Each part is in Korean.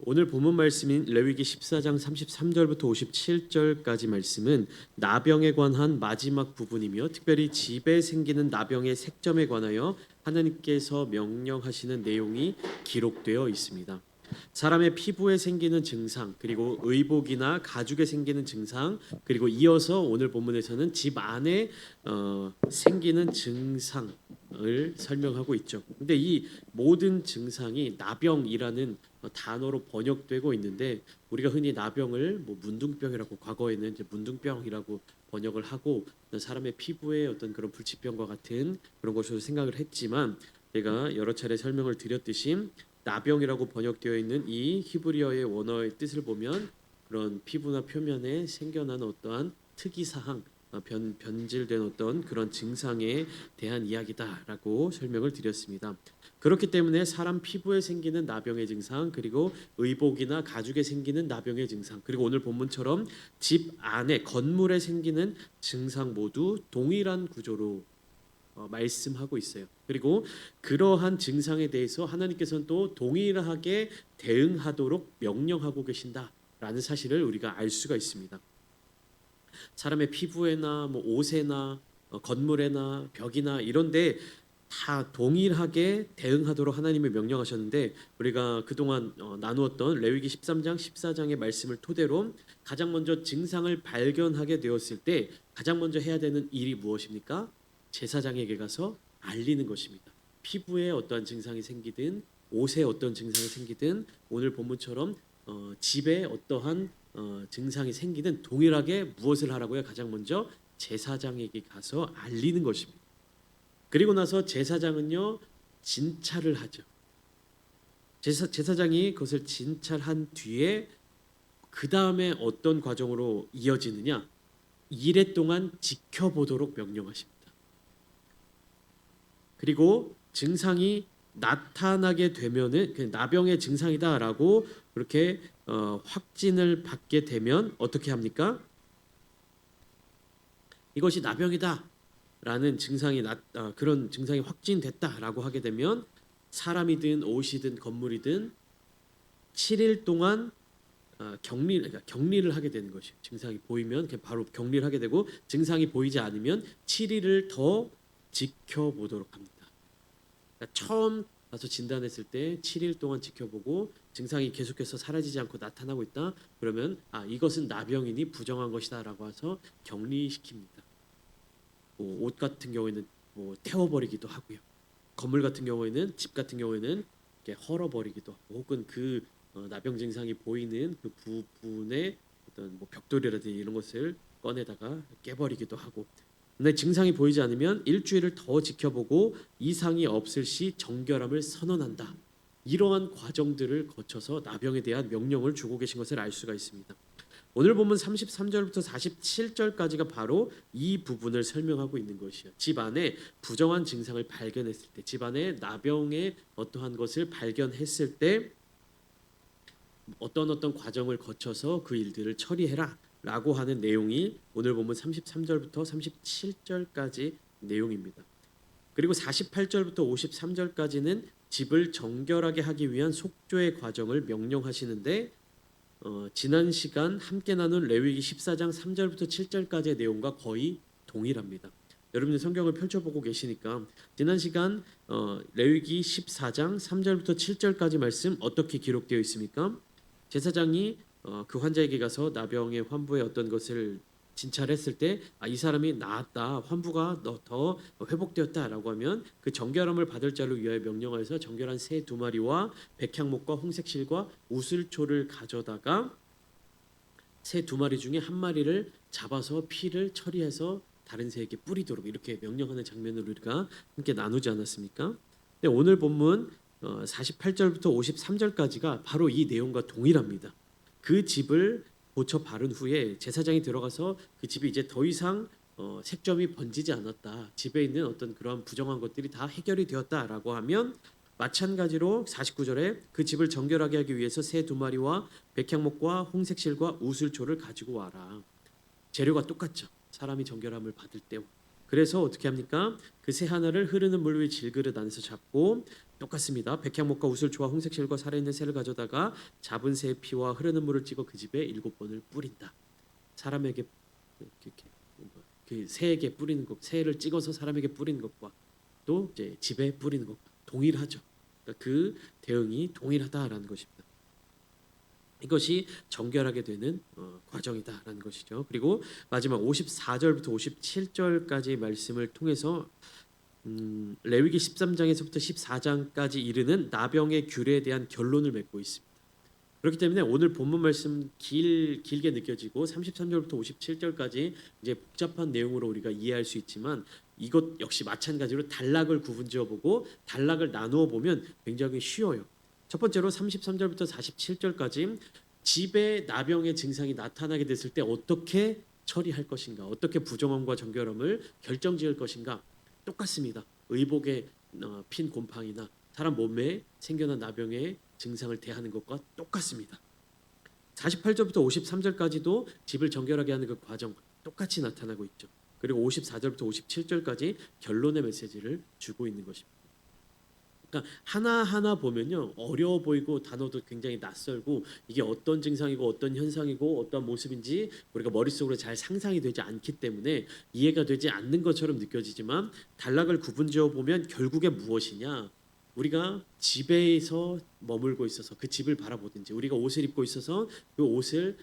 오늘 본문 말씀인 레위기 14장 33절부터 57절까지 말씀은 나병에 관한 마지막 부분이며 특별히 집에 생기는 나병의 색점에 관하여 하나님께서 명령하시는 내용이 기록되어 있습니다. 사람의 피부에 생기는 증상, 그리고 의복이나 가죽에 생기는 증상, 그리고 이어서 오늘 본문에서는 집 안에 생기는 증상을 설명하고 있죠. 근데 이 모든 증상이 나병이라는 단어로 번역되고 있는데 우리가 흔히 나병을 뭐 문둥병이라고 과거에는 이제 문둥병이라고 번역을 하고 사람의 피부에 어떤 그런 불치병과 같은 그런 것으로 생각을 했지만 제가 여러 차례 설명을 드렸듯이 나병이라고 번역되어 있는 이 히브리어의 원어의 뜻을 보면 그런 피부나 표면에 생겨나는 어떠한 특이사항, 변질된 어떤 그런 증상에 대한 이야기다라고 설명을 드렸습니다. 그렇기 때문에 사람 피부에 생기는 나병의 증상, 그리고 의복이나 가죽에 생기는 나병의 증상, 그리고 오늘 본문처럼 집 안에 건물에 생기는 증상 모두 동일한 구조로 말씀하고 있어요. 그리고 그러한 증상에 대해서 하나님께서는 또 동일하게 대응하도록 명령하고 계신다라는 사실을 우리가 알 수가 있습니다. 사람의 피부에나 뭐 옷에나 건물에나 벽이나 이런데 다 동일하게 대응하도록 하나님이 명령하셨는데 우리가 그동안 나누었던 레위기 13장 14장의 말씀을 토대로 가장 먼저 증상을 발견하게 되었을 때 가장 먼저 해야 되는 일이 무엇입니까? 제사장에게 가서 알리는 것입니다. 피부에 어떠한 증상이 생기든 옷에 어떤 증상이 생기든 오늘 본문처럼 집에 어떠한 증상이 생기든 동일하게 무엇을 하라고요? 가장 먼저 제사장에게 가서 알리는 것입니다. 그리고 나서 제사장은요 진찰을 하죠. 제사장이 그것을 진찰한 뒤에 그 다음에 어떤 과정으로 이어지느냐? 이래 동안 지켜보도록 명령하십니다. 그리고 증상이 나타나게 되면은 나병의 증상이다라고 그렇게 확진을 받게 되면 어떻게 합니까? 이것이 나병이다라는 그런 증상이 확진됐다라고 하게 되면 사람이든 옷이든 건물이든 7일 동안 격리를 하게 되는 것이에요. 증상이 보이면 바로 격리를 하게 되고 증상이 보이지 않으면 7일을 더 지켜보도록 합니다. 그러니까 처음 가서 진단했을 때 7일 동안 지켜보고 증상이 계속해서 사라지지 않고 나타나고 있다. 그러면 이것은 나병이니 부정한 것이다라고 해서 격리시킵니다. 옷 같은 경우에는 태워버리기도 하고요. 건물 같은 경우에는 집 같은 경우에는 이렇게 헐어버리기도 하고 혹은 그 나병 증상이 보이는 그 부분의 어떤 벽돌이라든지 이런 것을 꺼내다가 깨버리기도 하고 근데 증상이 보이지 않으면 일주일을 더 지켜보고 이상이 없을 시 정결함을 선언한다. 이러한 과정들을 거쳐서 나병에 대한 명령을 주고 계신 것을 알 수가 있습니다. 오늘 본문 33절부터 47절까지가 바로 이 부분을 설명하고 있는 것이요. 집 안에 부정한 증상을 발견했을 때, 집 안에 나병의 어떠한 것을 발견했을 때 어떤 과정을 거쳐서 그 일들을 처리해라 라고 하는 내용이 오늘 본문 33절부터 37절까지 내용입니다. 그리고 48절부터 53절까지는 집을 정결하게 하기 위한 속죄의 과정을 명령하시는데 지난 시간 함께 나눈 레위기 14장 3절부터 7절까지의 내용과 거의 동일합니다. 여러분들 성경을 펼쳐보고 계시니까 지난 시간 레위기 14장 3절부터 7절까지 말씀 어떻게 기록되어 있습니까? 제사장이 그 환자에게 가서 나병의 환부의 어떤 것을 진찰했을 때 이 사람이 나았다, 환부가 더 회복되었다라고 하면 그 정결함을 받을 자를 위하여 명령하여서 정결한 새 2마리와 백향목과 홍색실과 우슬초를 가져다가 새 2마리 중에 한 마리를 잡아서 피를 처리해서 다른 새에게 뿌리도록 이렇게 명령하는 장면을 우리가 함께 나누지 않았습니까? 근데 오늘 본문 48절부터 53절까지가 바로 이 내용과 동일합니다. 그 집을 고쳐 바른 후에 제사장이 들어가서 그 집이 이제 더 이상 색점이 번지지 않았다. 집에 있는 어떤 그러한 부정한 것들이 다 해결이 되었다라고 하면 마찬가지로 49절에 그 집을 정결하게 하기 위해서 새 2마리와 백향목과 홍색실과 우슬초를 가지고 와라. 재료가 똑같죠. 사람이 정결함을 받을 때와. 그래서 어떻게 합니까? 그 새 하나를 흐르는 물 위에 질그릇 안에서 잡고 똑같습니다. 백향목과 우슬초와 홍색실과 살아있는 새를 가져다가 잡은 새의 피와 흐르는 물을 찍어 그 집에 7번을 뿌린다. 사람에게 이렇게 그 새에게 뿌리는 것, 새를 찍어서 사람에게 뿌리는 것과 또 이제 집에 뿌리는 것과 동일하죠. 그러니까 그 대응이 동일하다라는 것입니다. 이것이 정결하게 되는 과정이다라는 것이죠. 그리고 마지막 54절부터 57절까지 말씀을 통해서 레위기 13장에서부터 14장까지 이르는 나병의 규례에 대한 결론을 맺고 있습니다. 그렇기 때문에 오늘 본문 말씀 길게 느껴지고 33절부터 57절까지 이제 복잡한 내용으로 우리가 이해할 수 있지만 이것 역시 마찬가지로 단락을 구분지어 보고 단락을 나누어 보면 굉장히 쉬워요. 첫 번째로 33절부터 47절까지 집에 나병의 증상이 나타나게 됐을 때 어떻게 처리할 것인가, 어떻게 부정함과 정결함을 결정지을 것인가 똑같습니다. 의복에 핀 곰팡이나 사람 몸에 생겨난 나병의 증상을 대하는 것과 똑같습니다. 48절부터 53절까지도 집을 정결하게 하는 그 과정 똑같이 나타나고 있죠. 그리고 54절부터 57절까지 결론의 메시지를 주고 있는 것입니다. 그러니까 하나하나 보면요 어려워 보이고 단어도 굉장히 낯설고 이게 어떤 증상이고 어떤 현상이고 어떤 모습인지 우리가 머릿속으로 잘 상상이 되지 않기 때문에 이해가 되지 않는 것처럼 느껴지지만 단락을 구분지어 보면 결국에 무엇이냐, 우리가 집에서 머물고 있어서 그 집을 바라보든지 우리가 옷을 입고 있어서 그 옷을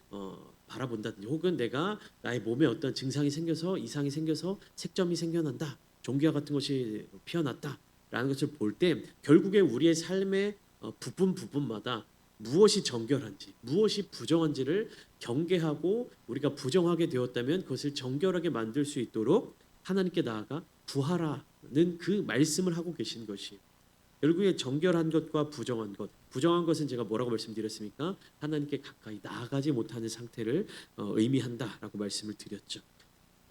바라본다든지 혹은 내가 나의 몸에 어떤 증상이 생겨서 이상이 생겨서 색점이 생겨난다, 종기와 같은 것이 피어났다 라는 것을 볼 때 결국에 우리의 삶의 부분마다 무엇이 정결한지 무엇이 부정한지를 경계하고 우리가 부정하게 되었다면 그것을 정결하게 만들 수 있도록 하나님께 나아가 구하라는 그 말씀을 하고 계신 것이 결국에 정결한 것과 부정한 것, 부정한 것은 제가 뭐라고 말씀드렸습니까? 하나님께 가까이 나아가지 못하는 상태를 의미한다라고 말씀을 드렸죠.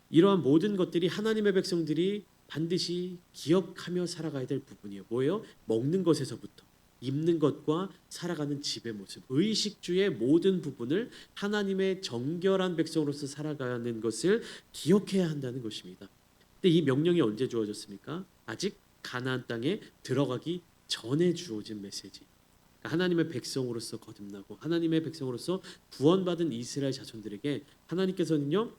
이러한 모든 것들이 하나님의 백성들이 반드시 기억하며 살아가야 될 부분이에요. 뭐예요? 먹는 것에서부터 입는 것과 살아가는 집의 모습, 의식주의 모든 부분을 하나님의 정결한 백성으로서 살아가는 것을 기억해야 한다는 것입니다. 근데 이 명령이 언제 주어졌습니까? 아직 가나안 땅에 들어가기 전에 주어진 메시지. 하나님의 백성으로서 거듭나고 하나님의 백성으로서 구원받은 이스라엘 자손들에게 하나님께서는요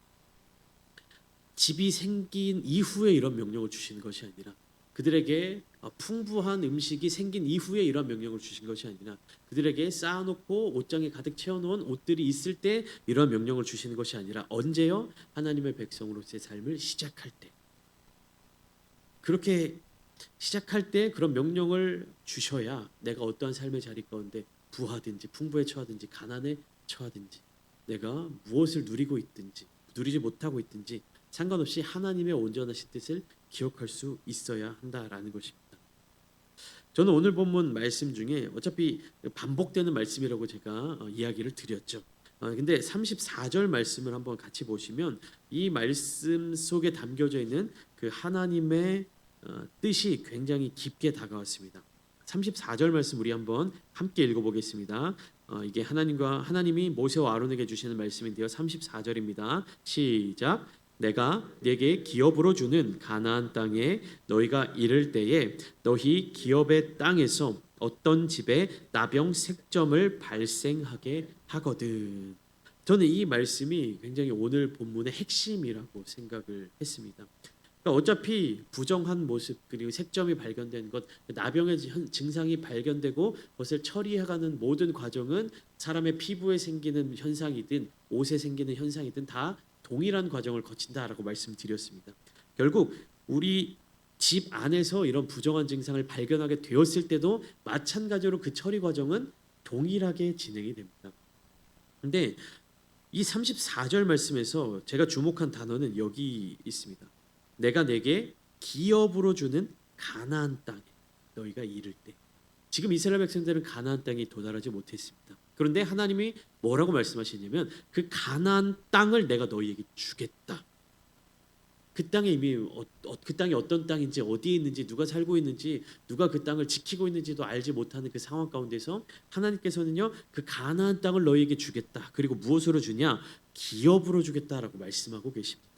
집이 생긴 이후에 이런 명령을 주시는 것이 아니라 그들에게 풍부한 음식이 생긴 이후에 이런 명령을 주신 것이 아니라 그들에게 쌓아놓고 옷장에 가득 채워놓은 옷들이 있을 때 이런 명령을 주시는 것이 아니라 언제요? 하나님의 백성으로서의 삶을 시작할 때, 그렇게 시작할 때 그런 명령을 주셔야 내가 어떠한 삶의 자리 가운데 부하든지 풍부에 처하든지 가난에 처하든지 내가 무엇을 누리고 있든지 누리지 못하고 있든지 상관없이 하나님의 온전하신 뜻을 기억할 수 있어야 한다라는 것입니다. 저는 오늘 본문 말씀 중에 어차피 반복되는 말씀이라고 제가 이야기를 드렸죠. 근데 34절 말씀을 한번 같이 보시면 이 말씀 속에 담겨져 있는 그 하나님의 뜻이 굉장히 깊게 다가왔습니다. 34절 말씀 우리 한번 함께 읽어보겠습니다. 이게 하나님이 모세와 아론에게 주시는 말씀인데요. 34절입니다. 시작. 내가 네게 기업으로 주는 가나안 땅에 너희가 이를 때에 너희 기업의 땅에서 어떤 집에 나병 색점을 발생하게 하거든. 저는 이 말씀이 굉장히 오늘 본문의 핵심이라고 생각을 했습니다. 그러니까 어차피 부정한 모습 그리고 색점이 발견된 것, 나병의 증상이 발견되고 그것을 처리해가는 모든 과정은 사람의 피부에 생기는 현상이든 옷에 생기는 현상이든 다 동일한 과정을 거친다라고 말씀드렸습니다. 결국 우리 집 안에서 이런 부정한 증상을 발견하게 되었을 때도 마찬가지로 그 처리 과정은 동일하게 진행이 됩니다. 근데 이 34절 말씀에서 제가 주목한 단어는 여기 있습니다. 내가 내게 기업으로 주는 가나안 땅에 너희가 이를 때, 지금 이스라엘 백성들은 가나안 땅에 도달하지 못했습니다. 그런데 하나님이 뭐라고 말씀하시냐면 그 가나안 땅을 내가 너희에게 주겠다. 그 땅에 이미 그 땅이 어떤 땅인지 어디에 있는지 누가 살고 있는지 누가 그 땅을 지키고 있는지도 알지 못하는 그 상황 가운데서 하나님께서는요 그 가나안 땅을 너희에게 주겠다. 그리고 무엇으로 주냐? 기업으로 주겠다라고 말씀하고 계십니다.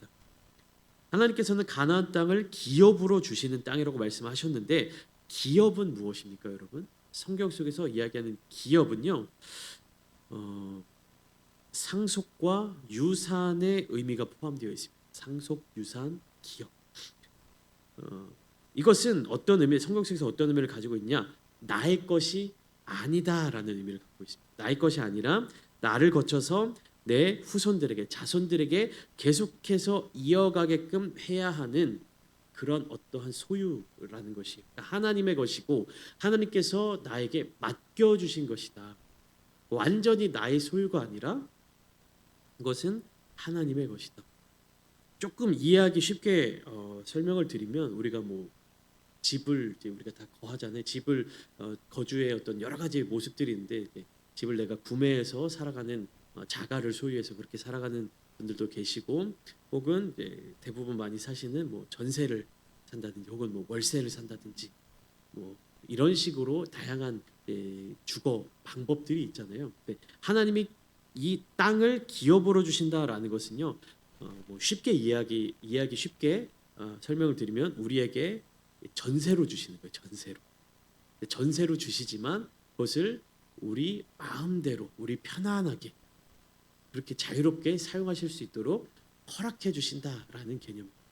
하나님께서는 가나안 땅을 기업으로 주시는 땅이라고 말씀하셨는데 기업은 무엇입니까, 여러분? 성경 속에서 이야기하는 기업은요, 어, 상속과 유산의 의미가 포함되어 있습니다. 상속, 유산, 기업. 어, 이것은 어떤 의미, 성경 속에서 어떤 의미를 가지고 있냐? 나의 것이 아니다라는 의미를 갖고 있습니다. 나의 것이 아니라 나를 거쳐서 내 후손들에게, 자손들에게 계속해서 이어가게끔 해야 하는 그런 어떠한 소유라는 것이 하나님의 것이고, 하나님께서 나에게 맡겨 주신 것이다. 완전히 나의 소유가 아니라 그것은 하나님의 것이다. 조금 이해하기 쉽게 설명을 드리면, 우리가 뭐 집을 이제 우리가 다 거하잖아요. 집을 거주의 어떤 여러 가지 모습들이 있는데, 이제 집을 내가 구매해서 살아가는, 자가를 소유해서 그렇게 살아가는 분들도 계시고, 혹은 이제 대부분 많이 사시는 뭐 전세를 산다든지 혹은 뭐 월세를 산다든지 뭐 이런 식으로 다양한 주거 방법들이 있잖아요. 근데 하나님이 이 땅을 기업으로 주신다라는 것은요, 뭐 쉽게 이해하기 쉽게 설명을 드리면 우리에게 전세로 주시는 거예요. 전세로 주시지만 그것을 우리 마음대로, 우리 편안하게 그렇게 자유롭게 사용하실 수 있도록 허락해 주신다라는 개념입니다.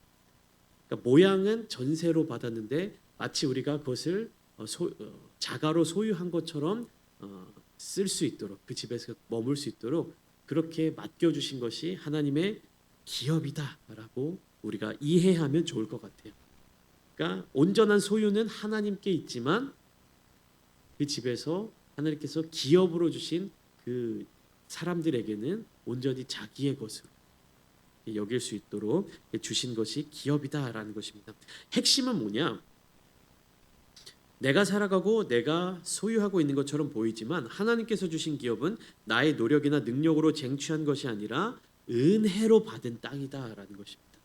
그러니까 모양은 전세로 받았는데 마치 우리가 그것을 자가로 소유한 것처럼 쓸 수 있도록, 그 집에서 머물 수 있도록 그렇게 맡겨 주신 것이 하나님의 기업이다라고 우리가 이해하면 좋을 것 같아요. 그러니까 온전한 소유는 하나님께 있지만 그 집에서 하나님께서 기업으로 주신 그 사람들에게는 온전히 자기의 것으로 여길 수 있도록 주신 것이 기업이다라는 것입니다. 핵심은 뭐냐? 내가 살아가고 내가 소유하고 있는 것처럼 보이지만 하나님께서 주신 기업은 나의 노력이나 능력으로 쟁취한 것이 아니라 은혜로 받은 땅이다라는 것입니다.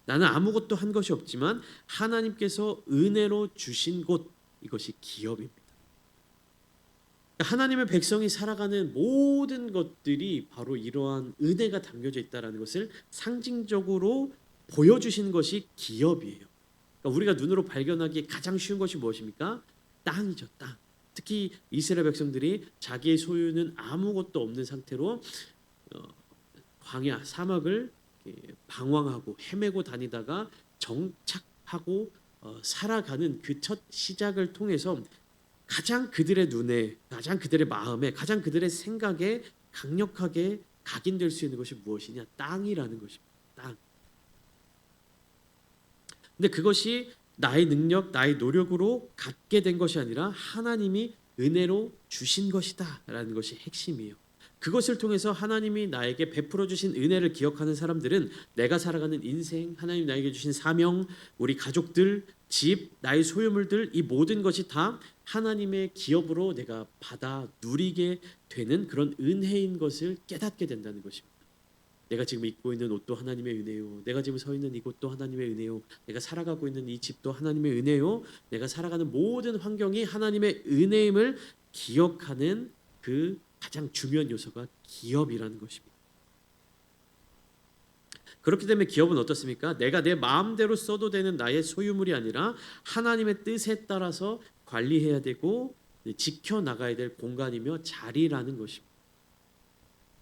나는 아무것도 한 것이 없지만 하나님께서 은혜로 주신 곳, 이것이 기업입니다. 하나님의 백성이 살아가는 모든 것들이 바로 이러한 은혜가 담겨져 있다는 것을 상징적으로 보여주신 것이 기업이에요. 그러니까 우리가 눈으로 발견하기 가장 쉬운 것이 무엇입니까? 땅이죠, 땅. 특히 이스라엘 백성들이 자기의 소유는 아무것도 없는 상태로 광야, 사막을 방황하고 헤매고 다니다가 정착하고 살아가는 그 첫 시작을 통해서 가장 그들의 눈에, 가장 그들의 마음에, 가장 그들의 생각에 강력하게 각인될 수 있는 것이 무엇이냐? 땅이라는 것입니다. 땅. 근데 그것이 나의 능력, 나의 노력으로 갖게 된 것이 아니라 하나님이 은혜로 주신 것이다라는 것이 핵심이에요. 그것을 통해서 하나님이 나에게 베풀어 주신 은혜를 기억하는 사람들은 내가 살아가는 인생, 하나님 나에게 주신 사명, 우리 가족들, 집, 나의 소유물들, 이 모든 것이 다 하나님의 기업으로 내가 받아 누리게 되는 그런 은혜인 것을 깨닫게 된다는 것입니다. 내가 지금 입고 있는 옷도 하나님의 은혜요. 내가 지금 서 있는 이곳도 하나님의 은혜요. 내가 살아가고 있는 이 집도 하나님의 은혜요. 내가 살아가는 모든 환경이 하나님의 은혜임을 기억하는 그 가장 중요한 요소가 기업이라는 것입니다. 그렇기 때문에 기업은 어떻습니까? 내가 내 마음대로 써도 되는 나의 소유물이 아니라 하나님의 뜻에 따라서 관리해야 되고 지켜나가야 될 공간이며 자리라는 것입니다.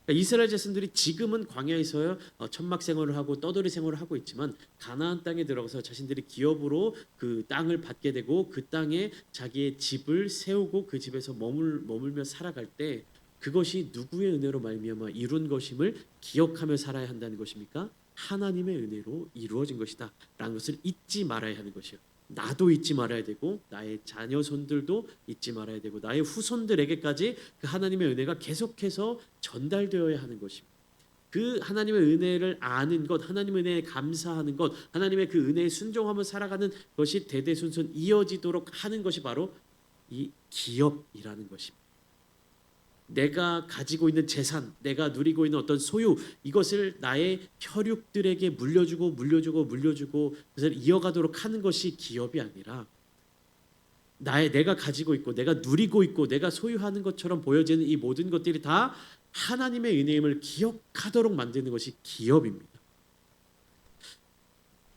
그러니까 이스라엘 자손들이 지금은 광야에서 천막 생활을 하고 떠돌이 생활을 하고 있지만 가나안 땅에 들어가서 자신들이 기업으로 그 땅을 받게 되고 그 땅에 자기의 집을 세우고 그 집에서 머물며 살아갈 때 그것이 누구의 은혜로 말미암아 이룬 것임을 기억하며 살아야 한다는 것입니까? 하나님의 은혜로 이루어진 것이다 라는 것을 잊지 말아야 하는 것이요. 나도 잊지 말아야 되고 나의 자녀손들도 잊지 말아야 되고 나의 후손들에게까지 그 하나님의 은혜가 계속해서 전달되어야 하는 것입니다. 그 하나님의 은혜를 아는 것, 하나님의 은혜에 감사하는 것, 하나님의 그 은혜에 순종하며 살아가는 것이 대대손손 이어지도록 하는 것이 바로 이 기업이라는 것입니다. 내가 가지고 있는 재산, 내가 누리고 있는 어떤 소유, 이것을 나의 혈육들에게 물려주고 그것을 이어가도록 하는 것이 기업이 아니라 내가 가지고 있고 내가 누리고 있고 내가 소유하는 것처럼 보여지는 이 모든 것들이 다 하나님의 은혜임을 기억하도록 만드는 것이 기업입니다.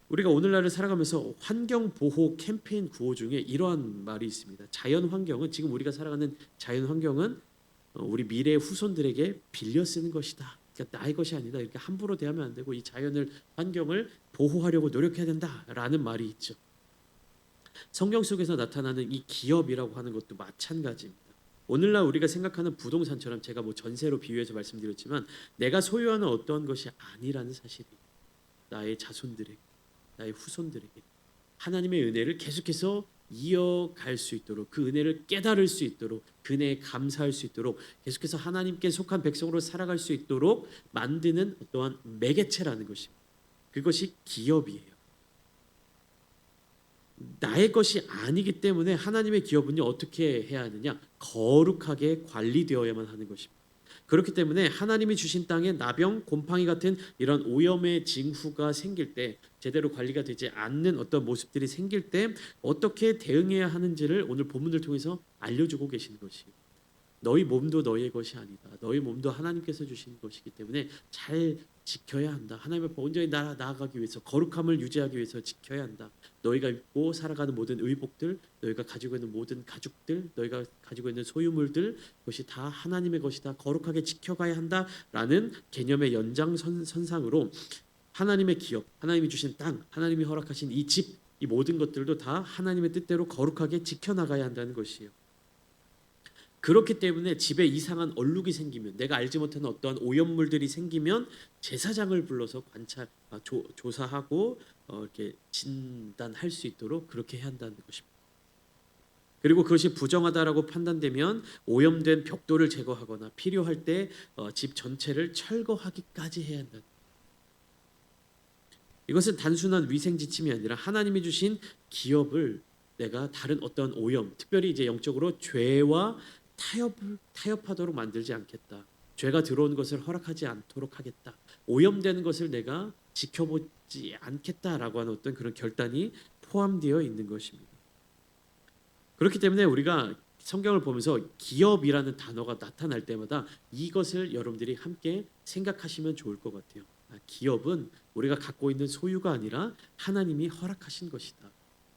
우리가 오늘날을 살아가면서 환경 보호 캠페인 구호 중에 이러한 말이 있습니다. 자연 환경은 지금 우리가 살아가는 자연 환경은 우리 미래 후손들에게 빌려 쓰는 것이다. 그러니까 나의 것이 아니다. 이렇게 함부로 대하면 안 되고 이 자연을 환경을 보호하려고 노력해야 된다라는 말이 있죠. 성경 속에서 나타나는 이 기업이라고 하는 것도 마찬가지입니다. 오늘날 우리가 생각하는 부동산처럼 제가 뭐 전세로 비유해서 말씀드렸지만 내가 소유하는 어떠한 것이 아니라는 사실이 나의 자손들에게 나의 후손들에게 하나님의 은혜를 계속해서 이어갈 수 있도록 그 은혜를 깨달을 수 있도록 그 은혜에 감사할 수 있도록 계속해서 하나님께 속한 백성으로 살아갈 수 있도록 만드는 어떠한 매개체라는 것입니다. 그것이 기업이에요. 나의 것이 아니기 때문에 하나님의 기업은요 어떻게 해야 하느냐? 거룩하게 관리되어야만 하는 것입니다. 그렇기 때문에 하나님이 주신 땅에 나병, 곰팡이 같은 이런 오염의 징후가 생길 때 제대로 관리가 되지 않는 어떤 모습들이 생길 때 어떻게 대응해야 하는지를 오늘 본문을 통해서 알려주고 계시는 것이에요. 너희 몸도 너희의 것이 아니다. 너희 몸도 하나님께서 주신 것이기 때문에 잘 지켜야 한다. 하나님 앞에 온전히 나아가기 위해서 거룩함을 유지하기 위해서 지켜야 한다. 너희가 입고 살아가는 모든 의복들, 너희가 가지고 있는 모든 가죽들, 너희가 가지고 있는 소유물들, 그것이 다 하나님의 것이다. 거룩하게 지켜가야 한다라는 개념의 연장선상으로 하나님의 기업, 하나님이 주신 땅, 하나님이 허락하신 이 집, 이 모든 것들도 다 하나님의 뜻대로 거룩하게 지켜나가야 한다는 것이에요. 그렇기 때문에 집에 이상한 얼룩이 생기면 내가 알지 못하는 어떠한 오염물들이 생기면 제사장을 불러서 조사하고 이렇게 진단할 수 있도록 그렇게 해야 한다는 것입니다. 그리고 그것이 부정하다라고 판단되면 오염된 벽돌을 제거하거나 필요할 때 집 전체를 철거하기까지 해야 한다. 이것은 단순한 위생 지침이 아니라 하나님이 주신 기업을 내가 다른 어떤 오염, 특별히 이제 영적으로 죄와 타협하도록 만들지 않겠다. 죄가 들어온 것을 허락하지 않도록 하겠다. 오염되는 것을 내가 지켜보지 않겠다라고 하는 어떤 그런 결단이 포함되어 있는 것입니다. 그렇기 때문에 우리가 성경을 보면서 기업이라는 단어가 나타날 때마다 이것을 여러분들이 함께 생각하시면 좋을 것 같아요. 기업은 우리가 갖고 있는 소유가 아니라 하나님이 허락하신 것이다.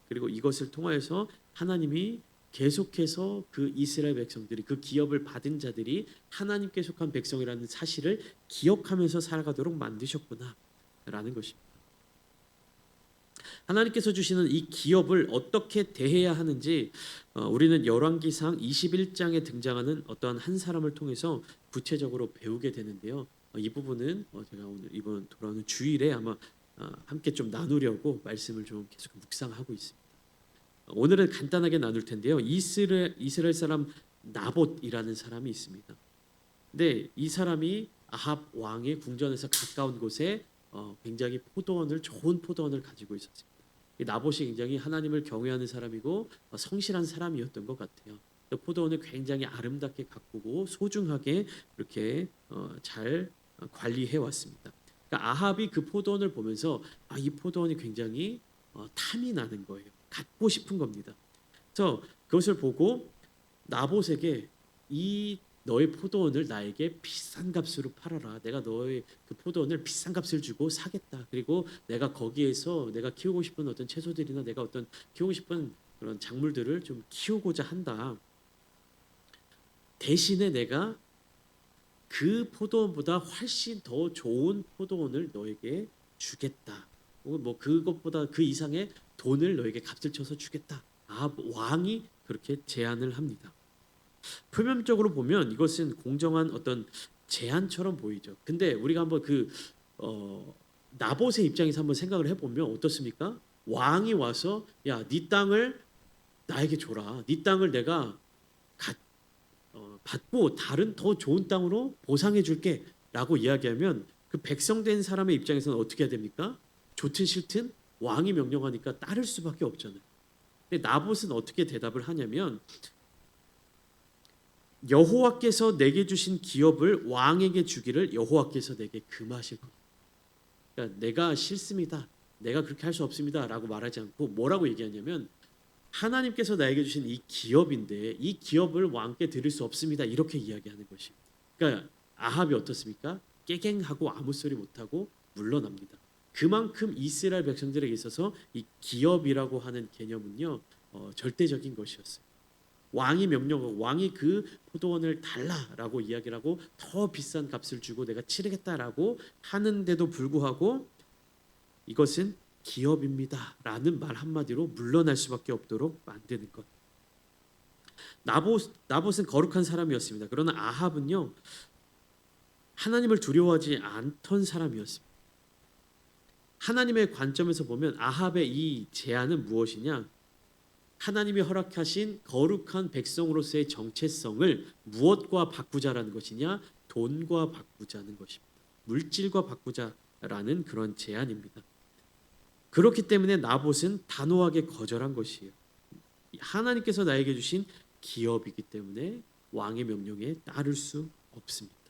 그리고 이것을 통하여서 하나님이 계속해서 그 이스라엘 백성들이 그 기업을 받은 자들이 하나님께 속한 백성이라는 사실을 기억하면서 살아가도록 만드셨구나라는 것입니다. 하나님께서 주시는 이 기업을 어떻게 대해야 하는지 우리는 열왕기상 21장에 등장하는 어떠한 한 사람을 통해서 구체적으로 배우게 되는데요. 이 부분은 제가 오늘 이번 돌아오는 주일에 아마 함께 좀 나누려고 말씀을 좀 계속 묵상하고 있습니다. 오늘은 간단하게 나눌 텐데요. 이스라엘 사람 나봇이라는 사람이 있습니다. 근데 이 사람이 아합 왕의 궁전에서 가까운 곳에 굉장히 좋은 포도원을 가지고 있었습니다. 이 나봇이 굉장히 하나님을 경외하는 사람이고 성실한 사람이었던 것 같아요. 포도원을 굉장히 아름답게 가꾸고 소중하게 이렇게 잘 관리해 왔습니다. 그러니까 아합이 그 포도원을 보면서 이 포도원이 굉장히 탐이 나는 거예요. 갖고 싶은 겁니다. 그래서 그것을 보고 나봇에게 이 너의 포도원을 나에게 비싼 값으로 팔아라. 내가 너의 그 포도원을 비싼 값을 주고 사겠다. 그리고 내가 거기에서 내가 키우고 싶은 어떤 채소들이나 내가 어떤 키우고 싶은 그런 작물들을 좀 키우고자 한다. 대신에 내가 그 포도원보다 훨씬 더 좋은 포도원을 너에게 주겠다. 혹은 뭐 그것보다 그 이상의 돈을 너에게 값을 쳐서 주겠다. 왕이 그렇게 제안을 합니다. 표면적으로 보면 이것은 공정한 어떤 제안처럼 보이죠. 근데 우리가 한번 나봇의 입장에서 한번 생각을 해보면 어떻습니까? 왕이 와서 네 땅을 나에게 줘라. 네 땅을 내가 받고 다른 더 좋은 땅으로 보상해 줄게 라고 이야기하면 그 백성된 사람의 입장에서는 어떻게 해야 됩니까? 좋든 싫든 왕이 명령하니까 따를 수밖에 없잖아요. 근데 나봇은 어떻게 대답을 하냐면 여호와께서 내게 주신 기업을 왕에게 주기를 여호와께서 내게 금하실 겁니다. 그러니까 내가 싫습니다. 내가 그렇게 할 수 없습니다. 라고 말하지 않고 뭐라고 얘기하냐면 하나님께서 나에게 주신 이 기업인데 이 기업을 왕께 드릴 수 없습니다. 이렇게 이야기하는 것입니다. 그러니까 아합이 어떻습니까? 깨갱하고 아무 소리 못하고 물러납니다. 그만큼 이스라엘 백성들에게 있어서 이 기업이라고 하는 개념은요 절대적인 것이었어요. 왕이 명령하고 왕이 그 포도원을 달라라고 이야기를 하고 더 비싼 값을 주고 내가 치르겠다라고 하는데도 불구하고 이것은 기업입니다라는 말 한마디로 물러날 수밖에 없도록 만드는 것. 나봇은 거룩한 사람이었습니다. 그러나 아합은요 하나님을 두려워하지 않던 사람이었습니다. 하나님의 관점에서 보면 아합의 이 제안은 무엇이냐? 하나님이 허락하신 거룩한 백성으로서의 정체성을 무엇과 바꾸자라는 것이냐? 돈과 바꾸자는 것입니다. 물질과 바꾸자라는 그런 제안입니다. 그렇기 때문에 나봇은 단호하게 거절한 것이에요. 하나님께서 나에게 주신 기업이기 때문에 왕의 명령에 따를 수 없습니다.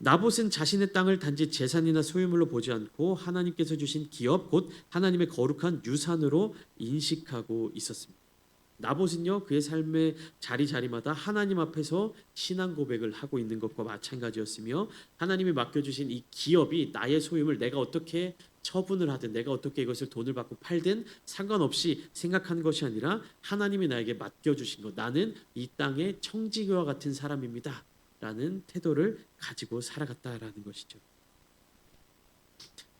나봇은 자신의 땅을 단지 재산이나 소유물로 보지 않고 하나님께서 주신 기업 곧 하나님의 거룩한 유산으로 인식하고 있었습니다. 나봇은요 그의 삶의 자리자리마다 하나님 앞에서 신앙 고백을 하고 있는 것과 마찬가지였으며 하나님이 맡겨주신 이 기업이 나의 소유물 내가 어떻게 처분을 하든 내가 어떻게 이것을 돈을 받고 팔든 상관없이 생각하는 것이 아니라 하나님이 나에게 맡겨주신 것 나는 이 땅의 청지기와 같은 사람입니다 라는 태도를 가지고 살아갔다라는 것이죠.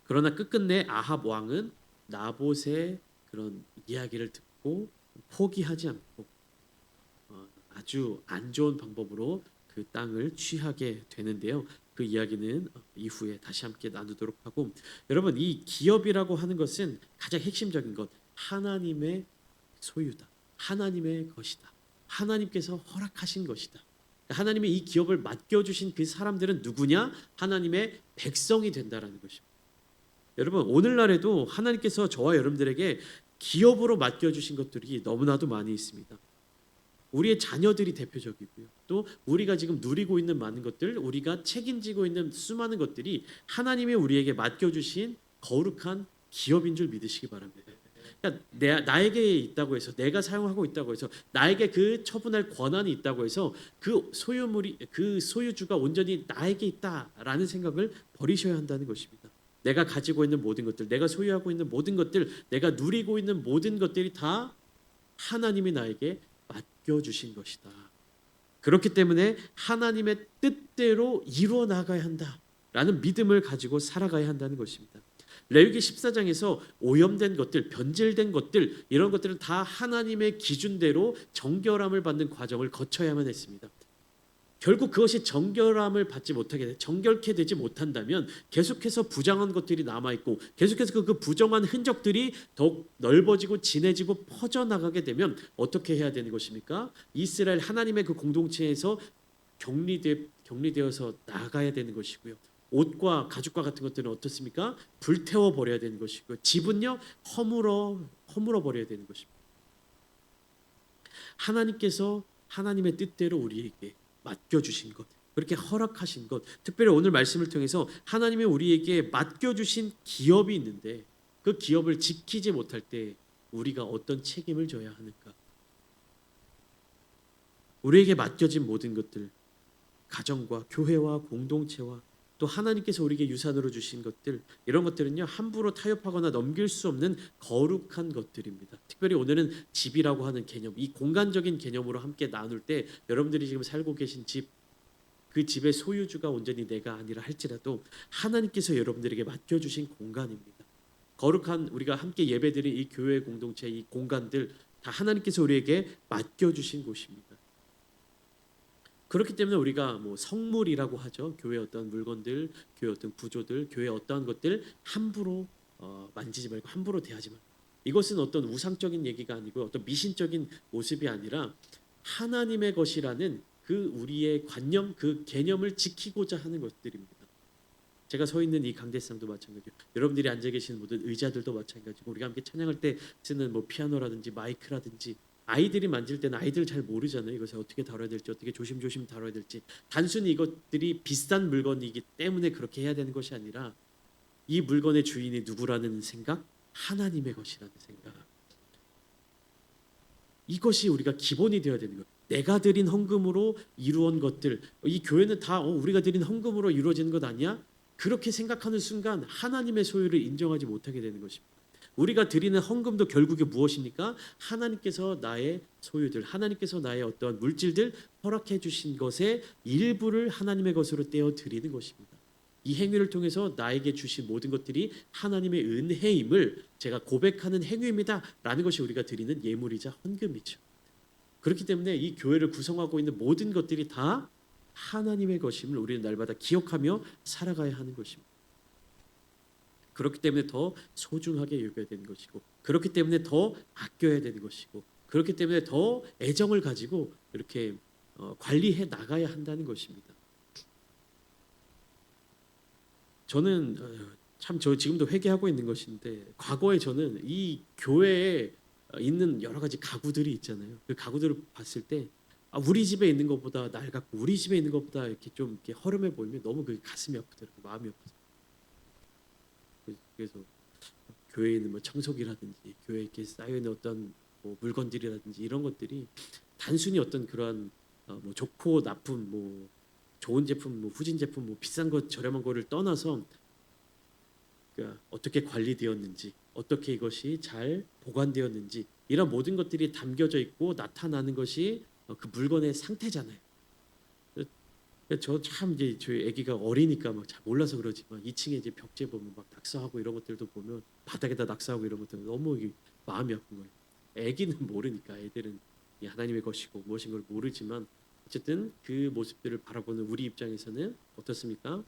그러나 끝끝내 아합 왕은 나봇의 그런 이야기를 듣고 포기하지 않고 아주 안 좋은 방법으로 그 땅을 취하게 되는데요. 그 이야기는 이후에 다시 함께 나누도록 하고 여러분 이 기업이라고 하는 것은 가장 핵심적인 것 하나님의 소유다. 하나님의 것이다. 하나님께서 허락하신 것이다. 하나님이 이 기업을 맡겨주신 그 사람들은 누구냐? 하나님의 백성이 된다라는 것입니다. 여러분 오늘날에도 하나님께서 저와 여러분들에게 기업으로 맡겨주신 것들이 너무나도 많이 있습니다. 우리의 자녀들이 대표적이고요. 또 우리가 지금 누리고 있는 많은 것들, 우리가 책임지고 있는 수많은 것들이 하나님이 우리에게 맡겨주신 거룩한 기업인 줄 믿으시기 바랍니다. 그러니까 나에게 있다고 해서 내가 사용하고 있다고 해서 나에게 그 처분할 권한이 있다고 해서 그 소유물이 그 소유주가 온전히 나에게 있다라는 생각을 버리셔야 한다는 것입니다. 내가 가지고 있는 모든 것들, 내가 소유하고 있는 모든 것들, 내가 누리고 있는 모든 것들이 다 하나님이 나에게 맡겨주신 것이다. 그렇기 때문에 하나님의 뜻대로 이루어 나가야 한다라는 믿음을 가지고 살아가야 한다는 것입니다. 레위기 14장에서 오염된 것들, 변질된 것들 이런 것들은 다 하나님의 기준대로 정결함을 받는 과정을 거쳐야만 했습니다. 결국 그것이 정결함을 받지 못하게 돼 정결케 되지 못한다면 계속해서 부정한 것들이 남아있고 계속해서 그 부정한 흔적들이 더욱 넓어지고 진해지고 퍼져나가게 되면 어떻게 해야 되는 것입니까? 이스라엘 하나님의 그 공동체에서 격리되어서 나가야 되는 것이고요. 옷과 가죽과 같은 것들은 어떻습니까? 불태워 버려야 되는 것이고 집은요 허물어 버려야 되는 것입니다. 하나님께서 하나님의 뜻대로 우리에게 맡겨주신 것, 그렇게 허락하신 것, 특별히 오늘 말씀을 통해서 하나님이 우리에게 맡겨주신 기업이 있는데 그 기업을 지키지 못할 때 우리가 어떤 책임을 져야 하는가? 우리에게 맡겨진 모든 것들, 가정과 교회와 공동체와 또 하나님께서 우리에게 유산으로 주신 것들 이런 것들은요 함부로 타협하거나 넘길 수 없는 거룩한 것들입니다. 특별히 오늘은 집이라고 하는 개념, 이 공간적인 개념으로 함께 나눌 때 여러분들이 지금 살고 계신 집, 그 집의 소유주가 온전히 내가 아니라 할지라도 하나님께서 여러분들에게 맡겨주신 공간입니다. 거룩한 우리가 함께 예배드린 이 교회 공동체, 이 공간들 다 하나님께서 우리에게 맡겨주신 곳입니다. 그렇기 때문에 우리가 뭐 성물이라고 하죠. 교회 어떤 물건들, 교회 어떤 구조들, 교회 어떠한 것들 함부로 만지지 말고 함부로 대하지 말고. 이것은 어떤 우상적인 얘기가 아니고 어떤 미신적인 모습이 아니라 하나님의 것이라는 그 우리의 관념, 그 개념을 지키고자 하는 것들입니다. 제가 서 있는 이 강대상도 마찬가지고 여러분들이 앉아 계시는 모든 의자들도 마찬가지고 우리가 함께 찬양할 때 쓰는 뭐 피아노라든지 마이크라든지 아이들이 만질 때는 아이들 잘 모르잖아요. 이것을 어떻게 다뤄야 될지 어떻게 조심조심 다뤄야 될지 단순히 이것들이 비싼 물건이기 때문에 그렇게 해야 되는 것이 아니라 이 물건의 주인이 누구라는 생각? 하나님의 것이라는 생각. 이것이 우리가 기본이 되어야 되는 거예요. 내가 드린 헌금으로 이루어온 것들 이 교회는 다 우리가 드린 헌금으로 이루어지는 것 아니야? 그렇게 생각하는 순간 하나님의 소유를 인정하지 못하게 되는 것입니다. 우리가 드리는 헌금도 결국에 무엇입니까? 하나님께서 나의 소유들, 하나님께서 나의 어떠한 물질들 허락해 주신 것의 일부를 하나님의 것으로 떼어 드리는 것입니다. 이 행위를 통해서 나에게 주신 모든 것들이 하나님의 은혜임을 제가 고백하는 행위입니다라는 것이 우리가 드리는 예물이자 헌금이죠. 그렇기 때문에 이 교회를 구성하고 있는 모든 것들이 다 하나님의 것임을 우리는 날마다 기억하며 살아가야 하는 것입니다. 그렇기 때문에 더 소중하게 여겨야 되는 것이고, 그렇기 때문에 더 아껴야 되는 것이고, 그렇기 때문에 더 애정을 가지고 이렇게 관리해 나가야 한다는 것입니다. 저는 저 지금도 회개하고 있는 것인데, 과거에 저는 이 교회에 있는 여러 가지 가구들이 있잖아요. 그 가구들을 봤을 때 우리 집에 있는 것보다 낡았고 우리 집에 있는 것보다 이렇게 좀 이렇게 허름해 보이면 너무 그 가슴이 아프더라고요. 마음이 아프더라고요. 그래서 교회에 있는 뭐 청소기라든지 교회에 이렇게 쌓여 있는 어떤 뭐 물건들이라든지 이런 것들이 단순히 어떤 그러한 뭐 좋고 나쁜 뭐 좋은 제품 뭐 후진 제품 뭐 비싼 것 저렴한 거를 떠나서 그러니까 어떻게 관리되었는지 어떻게 이것이 잘 보관되었는지 이런 모든 것들이 담겨져 있고 나타나는 것이 그 물건의 상태잖아요. 저 참 이제 저희 아기가 어리니까 막 잘 몰라서 그러지만 2층에 이제 벽지에 보면 막 낙서하고 이런 것들도 보면 바닥에다 낙서하고 이런 것들 너무 마음이 아픈 거예요. 아기는 모르니까 애들은 이 하나님의 것이고 무엇인 걸 모르지만 어쨌든 그 모습들을 바라보는 우리 입장에서는 어떻습니까?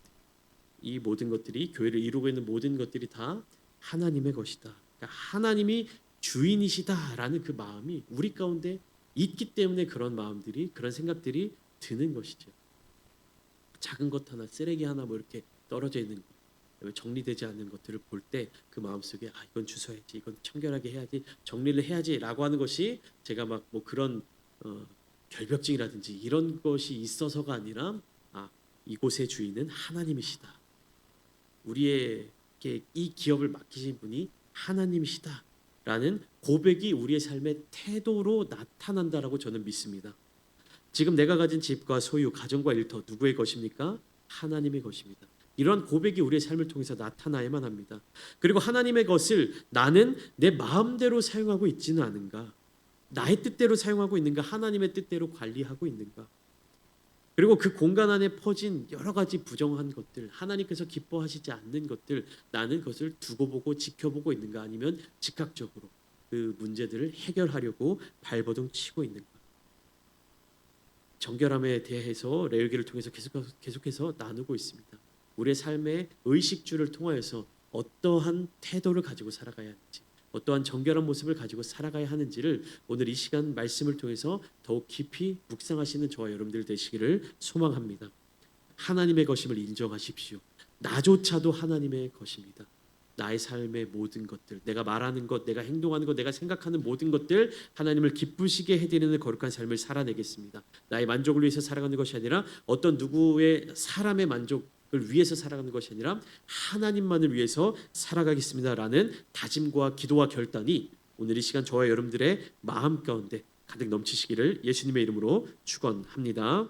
이 모든 것들이 교회를 이루고 있는 모든 것들이 다 하나님의 것이다. 그러니까 하나님이 주인이시다라는 그 마음이 우리 가운데 있기 때문에 그런 마음들이 그런 생각들이 드는 것이죠. 작은 것 하나 쓰레기 하나 뭐 이렇게 떨어져 있는 것 정리되지 않는 것들을 볼 때 그 마음속에 이건 주워야지 이건 청결하게 해야지 정리를 해야지라고 하는 것이 제가 막 뭐 그런 결벽증이라든지 이런 것이 있어서가 아니라 이곳의 주인은 하나님이시다. 우리에게 이 기업을 맡기신 분이 하나님이시다라는 고백이 우리의 삶의 태도로 나타난다라고 저는 믿습니다. 지금 내가 가진 집과 소유, 가정과 일터 누구의 것입니까? 하나님의 것입니다. 이런 고백이 우리의 삶을 통해서 나타나야만 합니다. 그리고 하나님의 것을 나는 내 마음대로 사용하고 있지는 않은가? 나의 뜻대로 사용하고 있는가? 하나님의 뜻대로 관리하고 있는가? 그리고 그 공간 안에 퍼진 여러 가지 부정한 것들, 하나님께서 기뻐하시지 않는 것들, 나는 그것을 두고 보고 지켜보고 있는가? 아니면 즉각적으로 그 문제들을 해결하려고 발버둥 치고 있는가? 정결함에 대해서 레위기를 통해서 계속해서 나누고 있습니다. 우리의 삶의 의식주를 통하여서 어떠한 태도를 가지고 살아가야 하는지, 어떠한 정결한 모습을 가지고 살아가야 하는지를 오늘 이 시간 말씀을 통해서 더욱 깊이 묵상하시는 저와 여러분들 되시기를 소망합니다. 하나님의 것임을 인정하십시오. 나조차도 하나님의 것입니다. 나의 삶의 모든 것들, 내가 말하는 것, 내가 행동하는 것, 내가 생각하는 모든 것들 하나님을 기쁘시게 해드리는 거룩한 삶을 살아내겠습니다. 나의 만족을 위해서 살아가는 것이 아니라 어떤 누구의 사람의 만족을 위해서 살아가는 것이 아니라 하나님만을 위해서 살아가겠습니다라는 다짐과 기도와 결단이 오늘 이 시간 저와 여러분들의 마음 가운데 가득 넘치시기를 예수님의 이름으로 축원합니다.